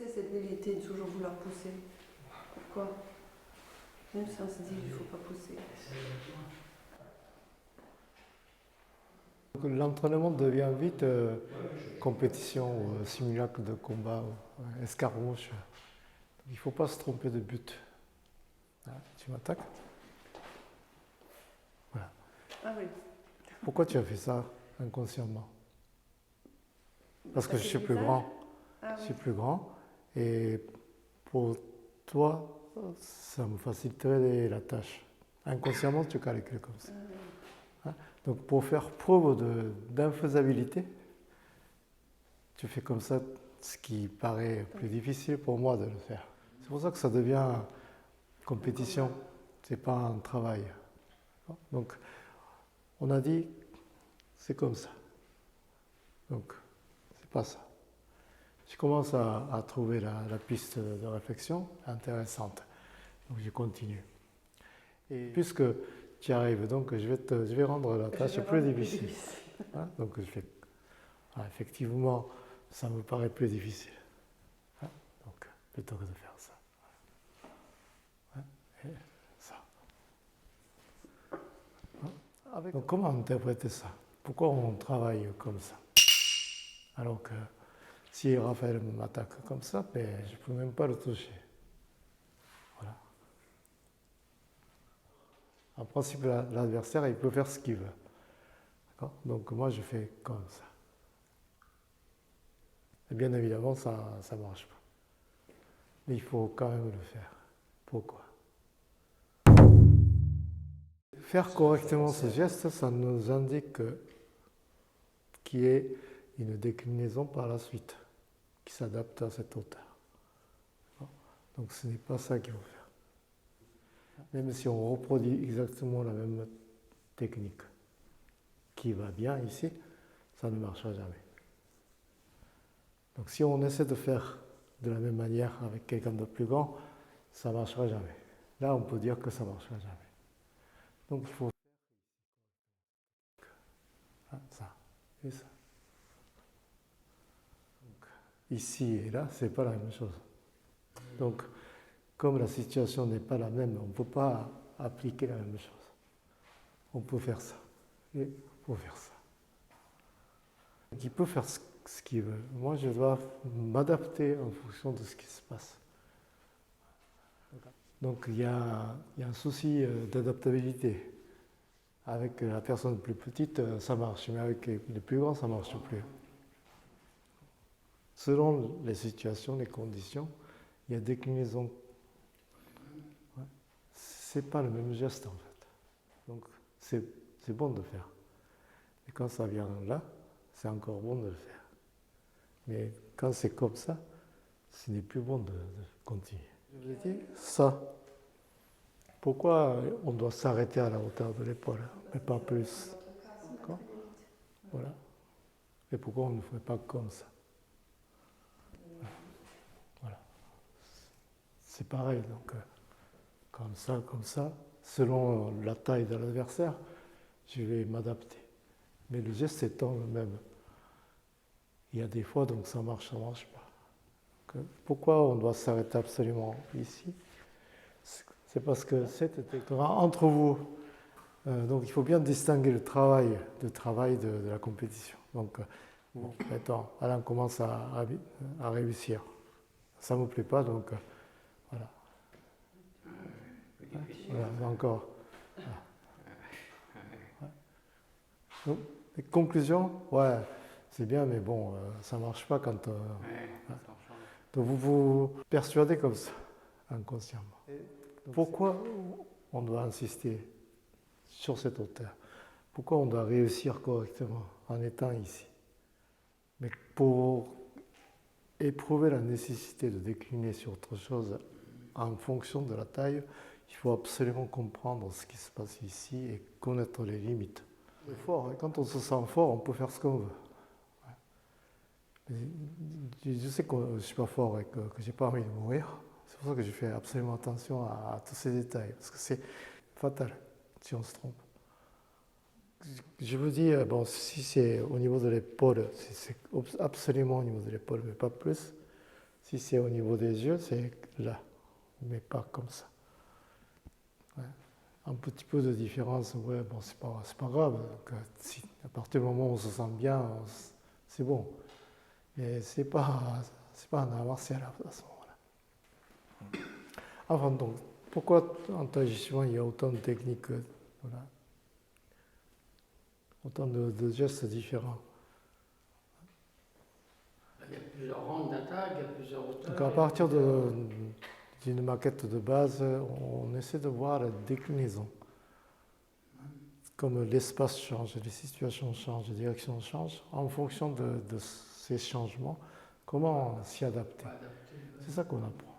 c'est cette vérité de toujours vouloir pousser? Pourquoi? Même si on se dit qu'il ne faut pas pousser. L'entraînement devient vite compétition, simulacre de combat, escarmouche. Il ne faut pas se tromper de but. Ah, tu m'attaques? Voilà. Ah oui. Pourquoi tu as fait ça inconsciemment? Parce que je suis plus grand. Ah, Je oui. suis plus grand. Et pour toi, ça me faciliterait la tâche. Inconsciemment, tu calcules comme ça. Ah, oui. Hein? Donc pour faire preuve d'infaisabilité, tu fais comme ça, ce qui paraît plus difficile pour moi de le faire. C'est pour ça que ça devient compétition, c'est pas un travail. Donc on a dit, c'est comme ça. Donc c'est pas ça. Je commence à trouver la piste de réflexion intéressante. Donc je continue. Et puisque tu y arrives, donc je vais rendre la tâche plus difficile. Hein? Donc je fais, effectivement, ça me paraît plus difficile. Hein? Donc plutôt que de faire ça. Hein? Et ça. Hein? Donc comment interpréter ça? Pourquoi on travaille comme ça? Alors que si Raphaël m'attaque comme ça, ben, je ne peux même pas le toucher. Voilà. En principe, l'adversaire, il peut faire ce qu'il veut. Donc moi, je fais comme ça. Et bien évidemment, ça ne marche pas. Mais il faut quand même le faire. Pourquoi? Faire correctement ce geste, ça nous indique qu'il y ait une déclinaison par la suite, qui s'adapte à cette hauteur. Donc ce n'est pas ça qu'il faut faire. Même si on reproduit exactement la même technique qui va bien ici, ça ne marchera jamais. Donc si on essaie de faire de la même manière avec quelqu'un de plus grand, ça ne marchera jamais. Là, on peut dire que ça ne marchera jamais. Donc il faut faire ça et ça. Donc, ici et là, ce n'est pas la même chose. Donc, comme la situation n'est pas la même, on ne peut pas appliquer la même chose. On peut faire ça et on peut faire ça. Donc, il peut faire ce qu'il veut. Moi, je dois m'adapter en fonction de ce qui se passe. Donc, il y a un souci d'adaptabilité. Avec la personne plus petite, ça marche, mais avec les plus grands, ça ne marche plus. Selon les situations, les conditions, il y a déclinaison. Ouais. Ce n'est pas le même geste, en fait. Donc, c'est bon de faire. Et quand ça vient là, c'est encore bon de le faire. Mais quand c'est comme ça, ce n'est plus bon de continuer. Je vous ai dit ça. Pourquoi on doit s'arrêter à la hauteur de l'épaule, mais pas plus? Voilà. Et pourquoi on ne fait pas comme ça? Voilà. C'est pareil, donc comme ça, selon la taille de l'adversaire, je vais m'adapter. Mais le geste étant le même. Il y a des fois, donc ça marche pas. Donc, pourquoi on doit s'arrêter absolument ici? C'est parce que entre vous, donc il faut bien distinguer le travail de la compétition. Donc, maintenant, Alain commence à réussir. Ça ne me plaît pas, donc voilà. Voilà, encore. Voilà. Donc, les conclusions, ouais, c'est bien, mais bon, ça ne marche pas quand. Donc vous vous persuadez comme ça, inconsciemment. Pourquoi on doit insister sur cette hauteur? Pourquoi on doit réussir correctement en étant ici? Mais pour éprouver la nécessité de décliner sur autre chose en fonction de la taille, il faut absolument comprendre ce qui se passe ici et connaître les limites. C'est fort, quand on se sent fort, on peut faire ce qu'on veut. Je sais que je ne suis pas fort et que je n'ai pas envie de mourir. C'est pour ça que je fais absolument attention à tous ces détails, parce que c'est fatal si on se trompe. Je vous dis, bon, si c'est au niveau de l'épaule, c'est absolument au niveau de l'épaule, mais pas plus. Si c'est au niveau des yeux, c'est là, mais pas comme ça. Ouais. Un petit peu de différence, ouais, bon, c'est pas grave. Donc, si, à partir du moment où on se sent bien, c'est bon. Mais c'est pas un art martial à ce moment-là. Enfin, donc, pourquoi en Tai Chi Chuan il y a autant de techniques, voilà, autant de gestes différents? Il y a plusieurs rangs d'attaque, il y a plusieurs hauteurs. Donc, à partir d'une maquette de base, on essaie de voir la déclinaison. Comme l'espace change, les situations changent, les directions changent, en fonction de ces changements, comment s'y adapter. C'est ça qu'on apprend.